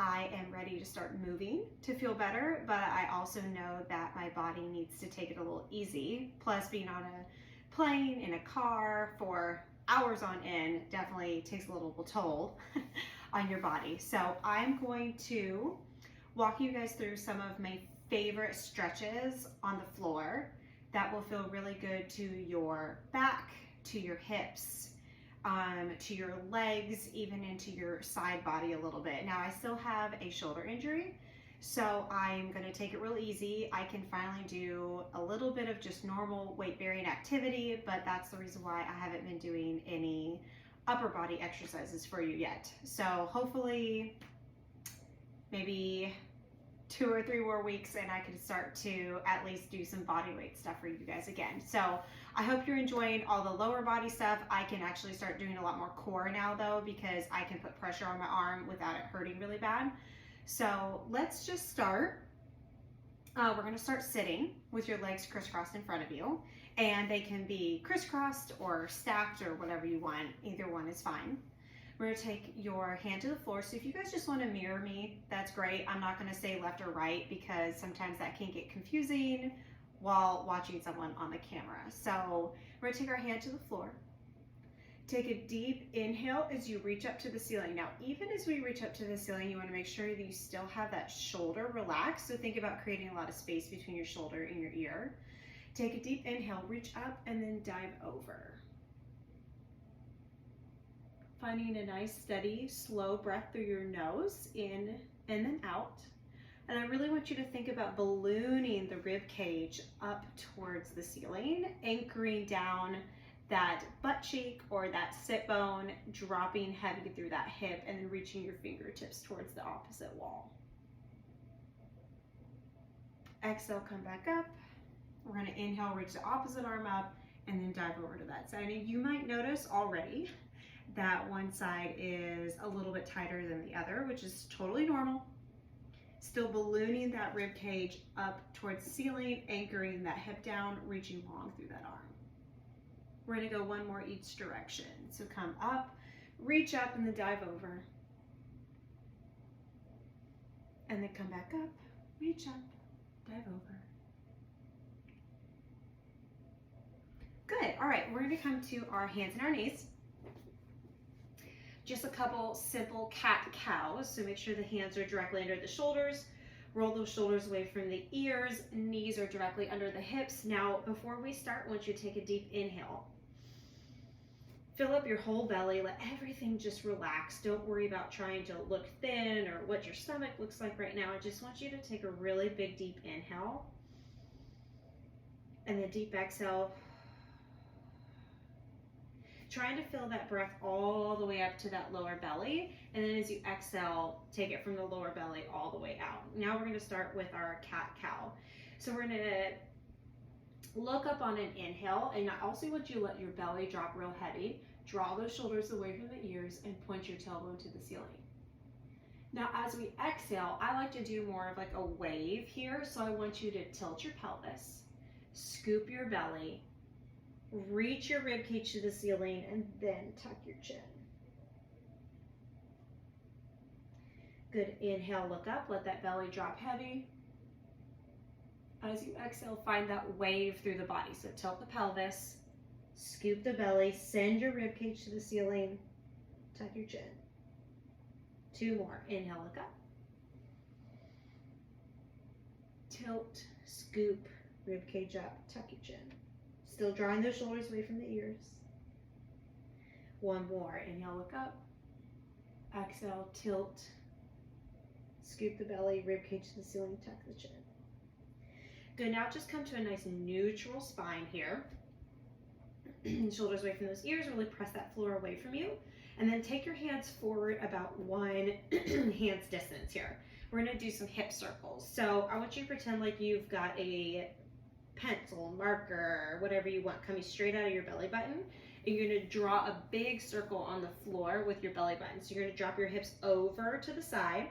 I am ready to start moving to feel better, but I also know that my body needs to take it a little easy. Plus, being on a plane, in a car for hours on end definitely takes a little toll on your body. So I'm going to walk you guys through some of my favorite stretches on the floor that will feel really good to your back, to your hips, to your legs, even into your side body a little bit. Now I still have a shoulder injury, so I'm gonna take it real easy. I can finally do a little bit of just normal weight bearing activity, but that's the reason why I haven't been doing any upper body exercises for you yet. So hopefully maybe 2 or 3 more weeks and I can start to at least do some body weight stuff for you guys again. So I hope you're enjoying all the lower body stuff. I can actually start doing a lot more core now though, because I can put pressure on my arm without it hurting really bad. So let's just start. We're gonna start sitting with your legs crisscrossed in front of you, and they can be crisscrossed or stacked or whatever you want. Either one is fine. We're gonna take your hand to the floor. So if you guys just wanna mirror me, that's great. I'm not gonna say left or right because sometimes that can get confusing while watching someone on the camera. So we're gonna take our hand to the floor. Take a deep inhale as you reach up to the ceiling. Now, even as we reach up to the ceiling, you wanna make sure that you still have that shoulder relaxed. So think about creating a lot of space between your shoulder and your ear. Take a deep inhale, reach up, and then dive over. Finding a nice, steady, slow breath through your nose, in and then out. And I really want you to think about ballooning the rib cage up towards the ceiling, anchoring down that butt cheek or that sit bone, dropping heavy through that hip, and then reaching your fingertips towards the opposite wall. Exhale, come back up. We're gonna inhale, reach the opposite arm up, and then dive over to that side. And you might notice already that one side is a little bit tighter than the other, which is totally normal. Still ballooning that rib cage up towards the ceiling, anchoring that hip down, reaching long through that arm. We're gonna go one more each direction. So come up, reach up, and then dive over. And then come back up, reach up, dive over. Good, all right, we're gonna come to our hands and our knees. Just a couple simple cat-cows, so make sure the hands are directly under the shoulders. Roll those shoulders away from the ears, knees are directly under the hips. Now, before we start, I want you to take a deep inhale. Fill up your whole belly, let everything just relax. Don't worry about trying to look thin or what your stomach looks like right now. I just want you to take a really big, deep inhale. And then deep exhale. Trying to fill that breath all the way up to that lower belly, and then as you exhale, take it from the lower belly all the way out. Now we're gonna start with our cat-cow. So we're gonna look up on an inhale, and I also want you to let your belly drop real heavy. Draw those shoulders away from the ears and point your tailbone to the ceiling. Now as we exhale, I like to do more of like a wave here, so I want you to tilt your pelvis, scoop your belly, reach your rib cage to the ceiling, and then tuck your chin. Good, inhale, look up, let that belly drop heavy. As you exhale, find that wave through the body. So tilt the pelvis, scoop the belly, send your rib cage to the ceiling, tuck your chin. 2 more, inhale, look up. Tilt, scoop, rib cage up, tuck your chin. Still drawing those shoulders away from the ears. 1 more, inhale, look up. Exhale, tilt, scoop the belly, rib cage to the ceiling, tuck the chin. Good, now just come to a nice neutral spine here. Shoulders away from those ears, really press that floor away from you. And then take your hands forward about 1 hand's distance here. We're gonna do some hip circles. So I want you to pretend like you've got a pencil, marker, whatever you want coming straight out of your belly button, and you're gonna draw a big circle on the floor with your belly button. So you're gonna drop your hips over to the side,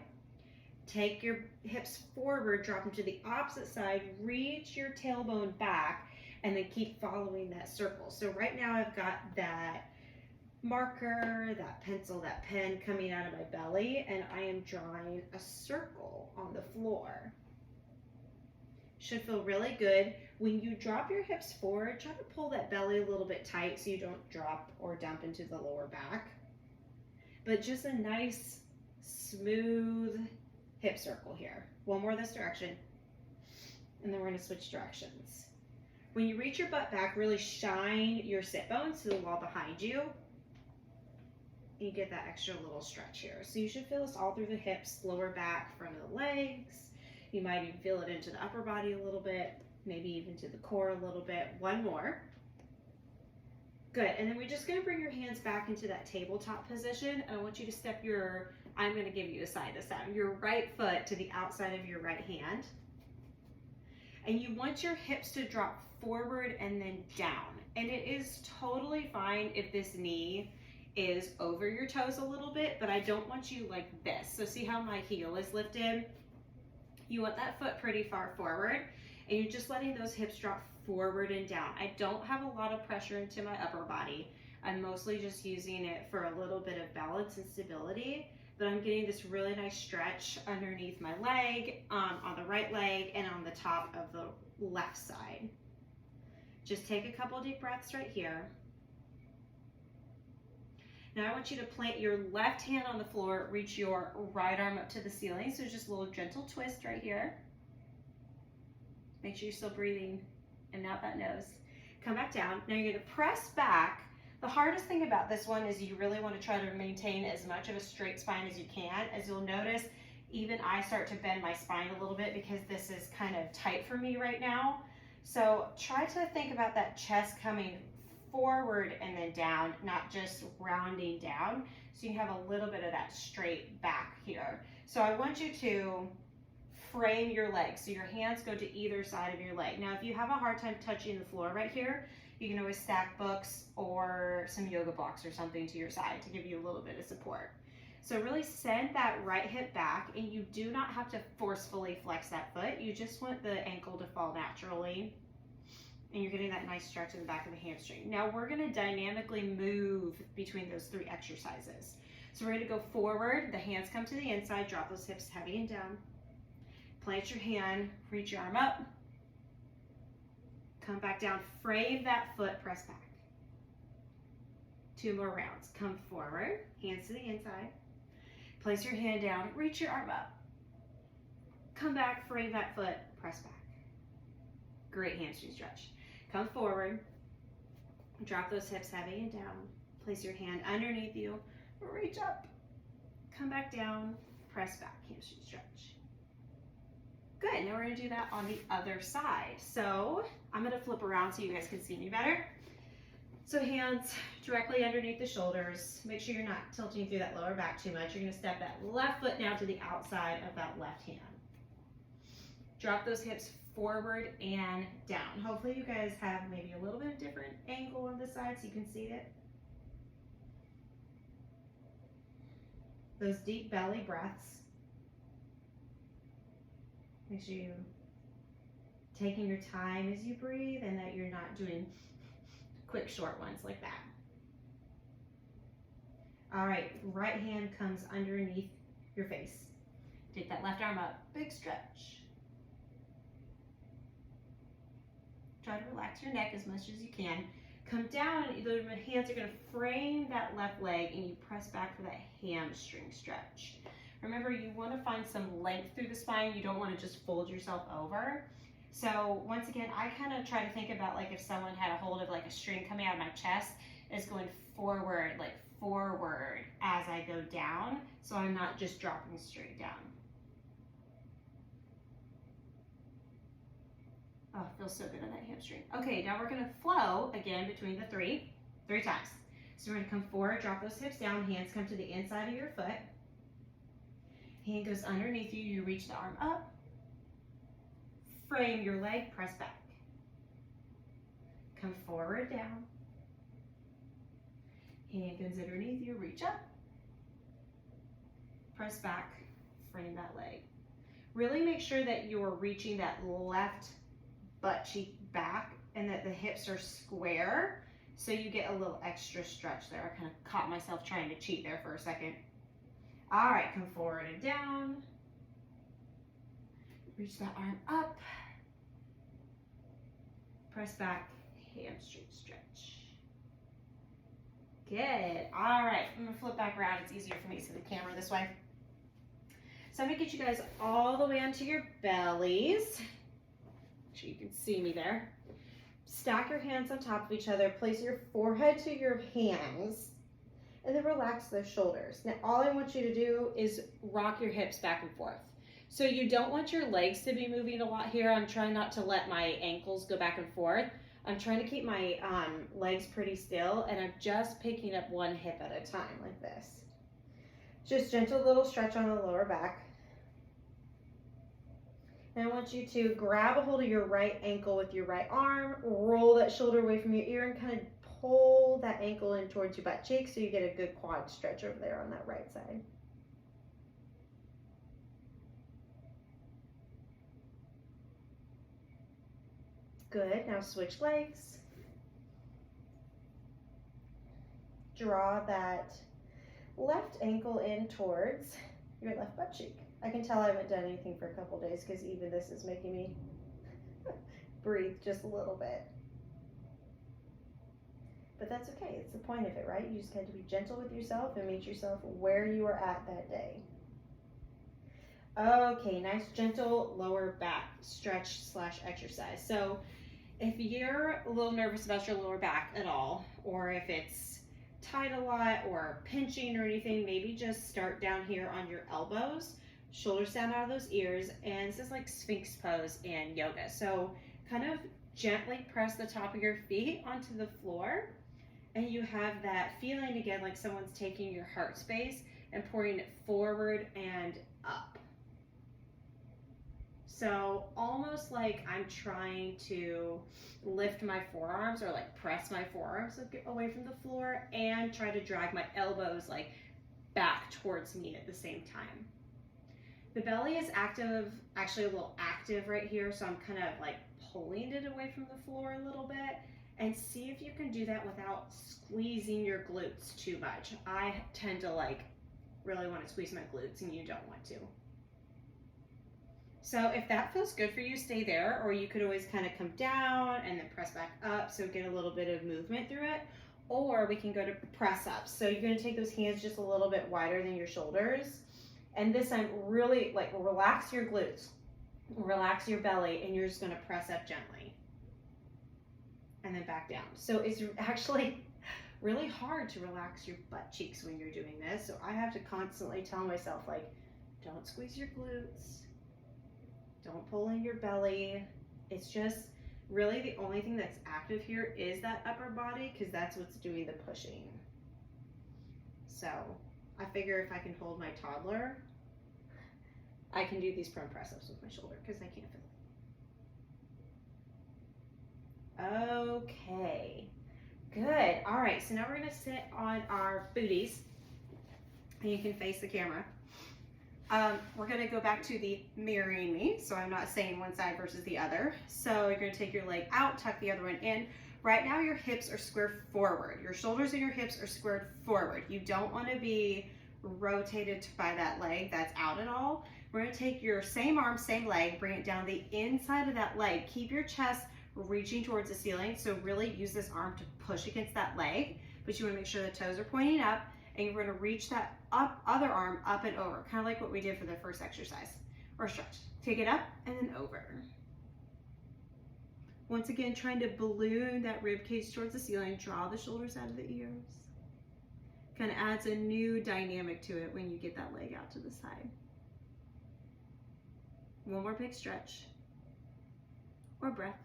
take your hips forward, drop them to the opposite side, reach your tailbone back, and then keep following that circle. So right now I've got that marker, that pencil, that pen coming out of my belly, and I am drawing a circle on the floor. Should feel really good. When you drop your hips forward, try to pull that belly a little bit tight so you don't drop or dump into the lower back. But just a nice, smooth hip circle here. One more this direction, and then we're gonna switch directions. When you reach your butt back, really shine your sit bones to the wall behind you. You get that extra little stretch here. So you should feel this all through the hips, lower back, front of the legs. You might even feel it into the upper body a little bit, maybe even to the core a little bit. One more. Good, and then we're just gonna bring your hands back into that tabletop position. And I want you to step I'm gonna give you a side to side, your right foot to the outside of your right hand. And you want your hips to drop forward and then down. And it is totally fine if this knee is over your toes a little bit, but I don't want you like this. So see how my heel is lifted? You want that foot pretty far forward, and you're just letting those hips drop forward and down. I don't have a lot of pressure into my upper body. I'm mostly just using it for a little bit of balance and stability, but I'm getting this really nice stretch underneath my leg, on the right leg, and on the top of the left side. Just take a couple deep breaths right here. Now I want you to plant your left hand on the floor, reach your right arm up to the ceiling. So just a little gentle twist right here. Make sure you're still breathing and out that nose. Come back down. Now you're gonna press back. The hardest thing about this one is you really want to try to maintain as much of a straight spine as you can. As you'll notice, even I start to bend my spine a little bit because this is kind of tight for me right now. So try to think about that chest coming forward and then down, not just rounding down. So you have a little bit of that straight back here. So I want you to frame your legs. So your hands go to either side of your leg. Now, if you have a hard time touching the floor right here, you can always stack books or some yoga blocks or something to your side to give you a little bit of support. So really send that right hip back, and you do not have to forcefully flex that foot. You just want the ankle to fall naturally. And you're getting that nice stretch in the back of the hamstring. Now we're gonna dynamically move between those three exercises. So we're gonna go forward, the hands come to the inside, drop those hips heavy and down. Plant your hand, reach your arm up. Come back down, frame that foot, press back. 2 more rounds. Come forward, hands to the inside. Place your hand down, reach your arm up. Come back, frame that foot, press back. Great hamstring stretch. Come forward, drop those hips heavy and down. Place your hand underneath you, reach up. Come back down, press back, hamstring stretch. Good, now we're gonna do that on the other side. So I'm gonna flip around so you guys can see me better. So hands directly underneath the shoulders. Make sure you're not tilting through that lower back too much. You're gonna step that left foot now to the outside of that left hand. Drop those hips forward and down. Hopefully you guys have maybe a little bit of different angle on this side so you can see it. Those deep belly breaths. Make sure you're taking your time as you breathe and that you're not doing quick short ones like that. All right, right hand comes underneath your face. Take that left arm up, big stretch. Try to relax your neck as much as you can. Come down, the hands are gonna frame that left leg and you press back for that hamstring stretch. Remember, you wanna find some length through the spine. You don't wanna just fold yourself over. So once again, I kind of try to think about like if someone had a hold of like a string coming out of my chest, is going forward, like forward as I go down. So I'm not just dropping straight down. Oh, it feels so good on that hamstring. Okay, now we're gonna flow again between the three times. So we're gonna come forward, drop those hips down, hands come to the inside of your foot. Hand goes underneath you, you reach the arm up. Frame your leg, press back. Come forward, down. Hand goes underneath you, reach up. Press back, frame that leg. Really make sure that you're reaching that left butt cheek back and that the hips are square So you get a little extra stretch there. I kind of caught myself trying to cheat there for a second. All right, come forward and down. Reach that arm up. Press back, hamstring stretch. Good. All right, I'm gonna flip back around. It's easier for me to see the camera this way. So I'm gonna get you guys all the way onto your bellies. Make sure you can see me there. Stack your hands on top of each other. Place your forehead to your hands, and then relax those shoulders. Now, all I want you to do is rock your hips back and forth. So you don't want your legs to be moving a lot here. I'm trying not to let my ankles go back and forth. I'm trying to keep my legs pretty still, and I'm just picking up one hip at a time like this. Just gentle little stretch on the lower back. Now I want you to grab a hold of your right ankle with your right arm, roll that shoulder away from your ear, and kind of pull that ankle in towards your butt cheek so you get a good quad stretch over there on that right side. Good, now switch legs. Draw that left ankle in towards your left butt cheek. I can tell I haven't done anything for a couple days because even this is making me breathe just a little bit. But that's okay, it's the point of it, right? You just have to be gentle with yourself and meet yourself where you are at that day. Okay, nice gentle lower back stretch / exercise. So if you're a little nervous about your lower back at all, or if it's tight a lot or pinching or anything, maybe just start down here on your elbows, shoulders down out of those ears, and this is like Sphinx pose in yoga. So kind of gently press the top of your feet onto the floor, and you have that feeling again like someone's taking your heart space and pouring it forward and up. So almost like I'm trying to lift my forearms or like press my forearms away from the floor and try to drag my elbows like back towards me at the same time. The belly is active, actually a little active right here, so I'm kind of like pulling it away from the floor a little bit, and see if you can do that without squeezing your glutes too much. I tend to like really want to squeeze my glutes, and you don't want to. So if that feels good for you, stay there, or you could always kind of come down and then press back up, so get a little bit of movement through it. Or we can go to press ups. So you're going to take those hands just a little bit wider than your shoulders. And this time, really like relax your glutes, relax your belly, and you're just going to press up gently. And then back down. So it's actually really hard to relax your butt cheeks when you're doing this. So I have to constantly tell myself, like, don't squeeze your glutes. Don't pull in your belly. It's just really the only thing that's active here is that upper body, because that's what's doing the pushing. So I figure if I can hold my toddler, I can do these prone press-ups with my shoulder because I can't feel it. Okay, good. All right, so now we're gonna sit on our booties, and you can face the camera. We're gonna go back to the mirroring me, so I'm not saying one side versus the other. So you're gonna take your leg out, tuck the other one in. Right now your hips are squared forward. Your shoulders and your hips are squared forward. You don't wanna be rotated by that leg that's out at all. We're gonna take your same arm, same leg, bring it down the inside of that leg. Keep your chest reaching towards the ceiling, so really use this arm to push against that leg, but you wanna make sure the toes are pointing up, and you're gonna reach that other arm up and over, kind of like what we did for the first exercise, or stretch. Take it up and then over. Once again, trying to balloon that rib cage towards the ceiling, draw the shoulders out of the ears. Kind of adds a new dynamic to it when you get that leg out to the side. One more big stretch, or breath.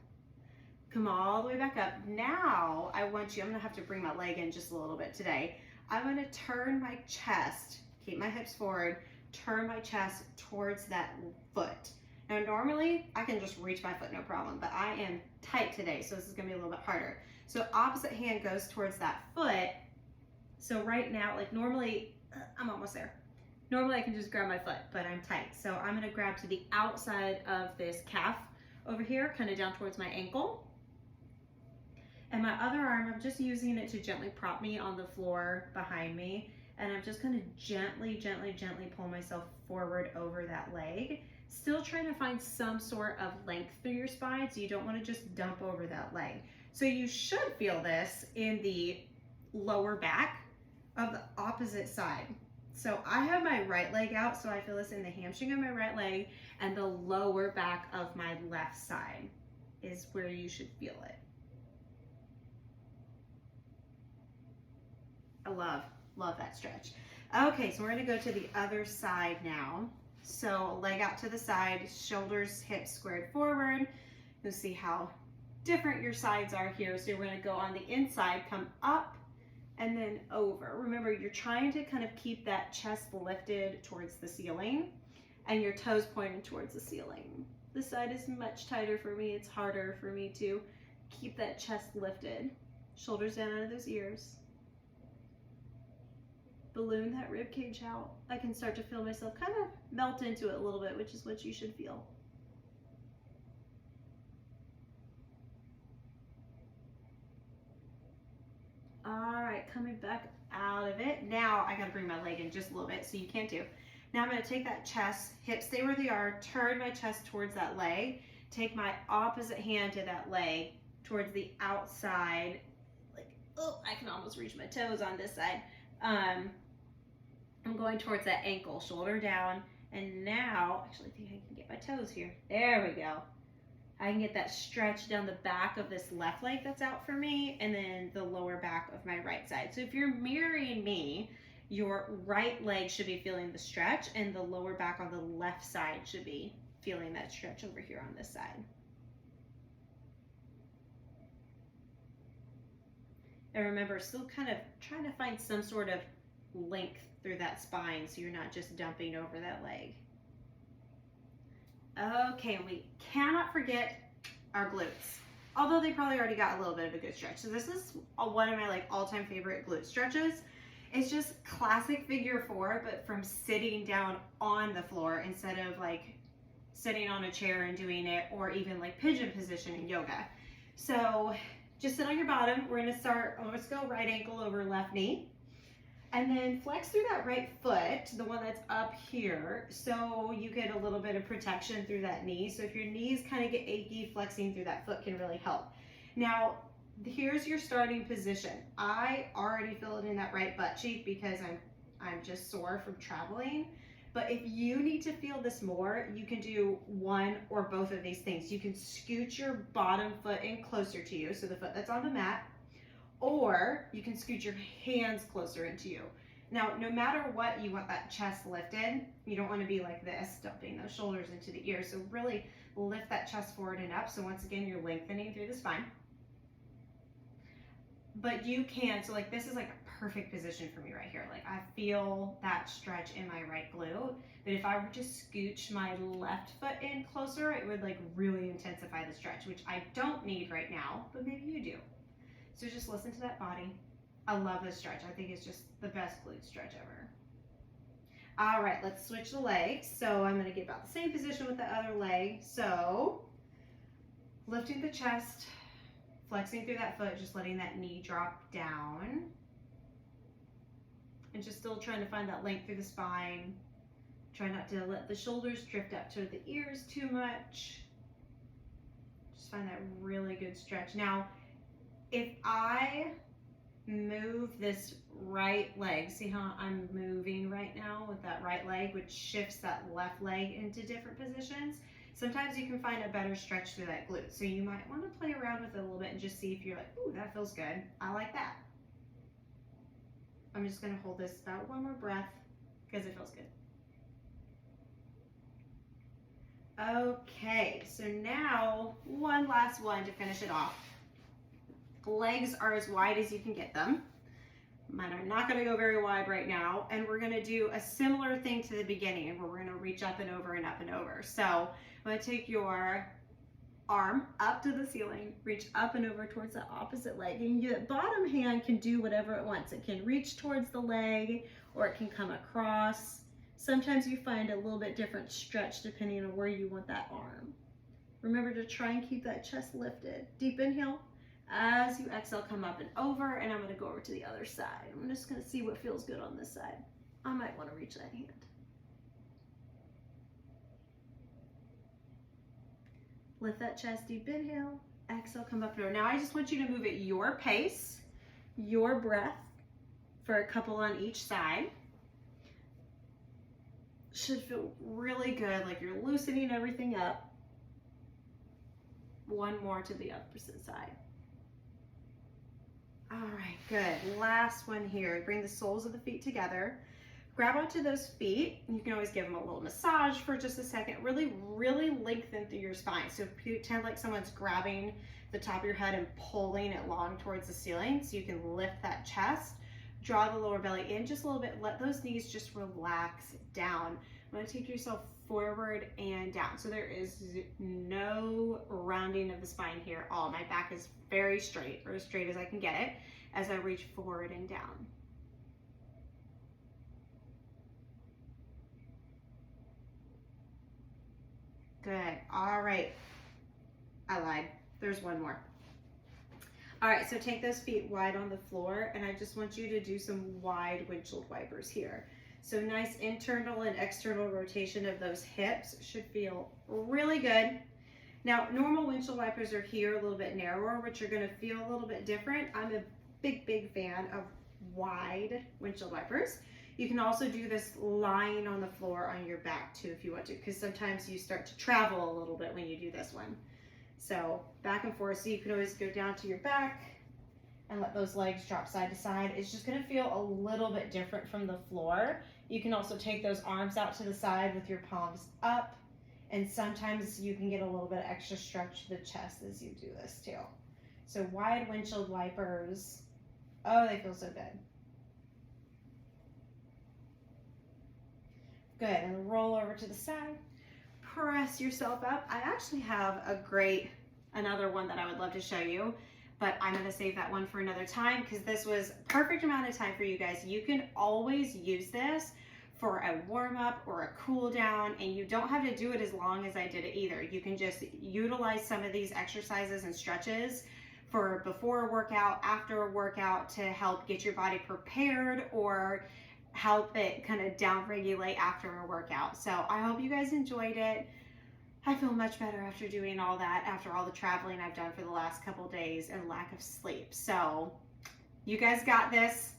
Come all the way back up. Now I want you, I'm gonna have to bring my leg in just a little bit today. I'm gonna turn my chest, keep my hips forward, turn my chest towards that foot. Now normally I can just reach my foot, no problem, but I am tight today, so this is gonna be a little bit harder. So opposite hand goes towards that foot. So right now, like normally, I'm almost there. Normally I can just grab my foot, but I'm tight. So I'm gonna grab to the outside of this calf over here, kind of down towards my ankle. And my other arm, I'm just using it to gently prop me on the floor behind me. And I'm just gonna gently, gently, gently pull myself forward over that leg. Still trying to find some sort of length through your spine, so you don't wanna just dump over that leg. So you should feel this in the lower back of the opposite side. So I have my right leg out, so I feel this in the hamstring of my right leg, and the lower back of my left side is where you should feel it. I love that stretch. Okay, so we're gonna go to the other side now. So leg out to the side, shoulders, hips squared forward. You'll see how different your sides are here. So we're gonna go on the inside, come up and then over. Remember, you're trying to kind of keep that chest lifted towards the ceiling and your toes pointed towards the ceiling. This side is much tighter for me. It's harder for me to keep that chest lifted. Shoulders down out of those ears. Balloon that rib cage out. I can start to feel myself kind of melt into it a little bit, which is what you should feel. All right, coming back out of it. Now I gotta bring my leg in just a little bit, so you can't do. Now I'm gonna take that chest, hips stay where they are, turn my chest towards that leg, take my opposite hand to that leg, towards the outside, like, oh, I can almost reach my toes on this side. I'm going towards that ankle, shoulder down, and now, actually I think I can get my toes here. There we go. I can get that stretch down the back of this left leg that's out for me, and then the lower back of my right side. So if you're mirroring me, your right leg should be feeling the stretch, and the lower back on the left side should be feeling that stretch over here on this side. And remember, still kind of trying to find some sort of length through that spine so you're not just dumping over that leg. Okay, we cannot forget our glutes, although they probably already got a little bit of a good stretch. So this is one of my all-time favorite glute stretches. It's just classic figure four, but from sitting down on the floor instead of sitting on a chair and doing it, or even pigeon position in yoga. So just sit on your bottom. We're gonna start, let's go right ankle over left knee. And then flex through that right foot, the one that's up here, so you get a little bit of protection through that knee. So if your knees kind of get achy, flexing through that foot can really help. Now, here's your starting position. I already feel it in that right butt cheek because I'm just sore from traveling. But if you need to feel this more, you can do one or both of these things. You can scoot your bottom foot in closer to you, so the foot that's on the mat, or you can scoot your hands closer into you. Now, no matter what, you want that chest lifted. You don't want to be like this, dumping those shoulders into the ears. So really lift that chest forward and up. So once again, you're lengthening through the spine. But you can, so this is a perfect position for me right here. I feel that stretch in my right glute. But if I were to scooch my left foot in closer, it would really intensify the stretch, which I don't need right now, but maybe you do. So just listen to that body. I love this stretch. I think it's just the best glute stretch ever. All right, let's switch the legs. So I'm gonna get about the same position with the other leg. So lifting the chest, flexing through that foot, just letting that knee drop down. And just still trying to find that length through the spine. Try not to let the shoulders drift up to the ears too much. Just find that really good stretch. Now, if I move this right leg, see how I'm moving right now with that right leg, which shifts that left leg into different positions. Sometimes you can find a better stretch through that glute. So you might want to play around with it a little bit and just see if you're ooh, that feels good. I like that. I'm just gonna hold this about one more breath because it feels good. Okay, so now one last one to finish it off. Legs are as wide as you can get them. Mine are not gonna go very wide right now. And we're gonna do a similar thing to the beginning where we're gonna reach up and over and up and over. So I'm gonna take your arm up to the ceiling, reach up and over towards the opposite leg. And your bottom hand can do whatever it wants. It can reach towards the leg or it can come across. Sometimes you find a little bit different stretch depending on where you want that arm. Remember to try and keep that chest lifted. Deep inhale. As you exhale, come up and over, and I'm gonna go over to the other side. I'm just gonna see what feels good on this side. I might wanna reach that hand. Lift that chest, deep inhale, exhale, come up and over. Now I just want you to move at your pace, your breath, for a couple on each side. Should feel really good, like you're loosening everything up. One more to the opposite side. All right, good. Last one here. Bring the soles of the feet together. Grab onto those feet. You can always give them a little massage for just a second. Really, really lengthen through your spine. So pretend like someone's grabbing the top of your head and pulling it long towards the ceiling so you can lift that chest. Draw the lower belly in just a little bit. Let those knees just relax down. I'm going to take yourself forward and down. So there is no rounding of the spine here at all. My back is very straight, or as straight as I can get it, as I reach forward and down. Good. All right. I lied. There's one more. All right, so take those feet wide on the floor, and I just want you to do some wide windshield wipers here. So nice internal and external rotation of those hips should feel really good. Now, normal windshield wipers are here a little bit narrower, which are gonna feel a little bit different. I'm a big fan of wide windshield wipers. You can also do this lying on the floor on your back too if you want to, because sometimes you start to travel a little bit when you do this one. So back and forth, so you can always go down to your back and let those legs drop side to side. It's just gonna feel a little bit different from the floor. You can also take those arms out to the side with your palms up, and sometimes you can get a little bit of extra stretch to the chest as you do this too. So wide windshield wipers, oh, they feel so good. Good, and roll over to the side. Press yourself up. I actually have another one that I would love to show you, but I'm gonna save that one for another time because this was perfect amount of time for you guys. You can always use this for a warm up or a cool down, and you don't have to do it as long as I did it either. You can just utilize some of these exercises and stretches for before a workout, after a workout, to help get your body prepared or help it kind of down regulate after a workout. So I hope you guys enjoyed it. I feel much better after doing all that, after all the traveling I've done for the last couple days and lack of sleep. So you guys got this.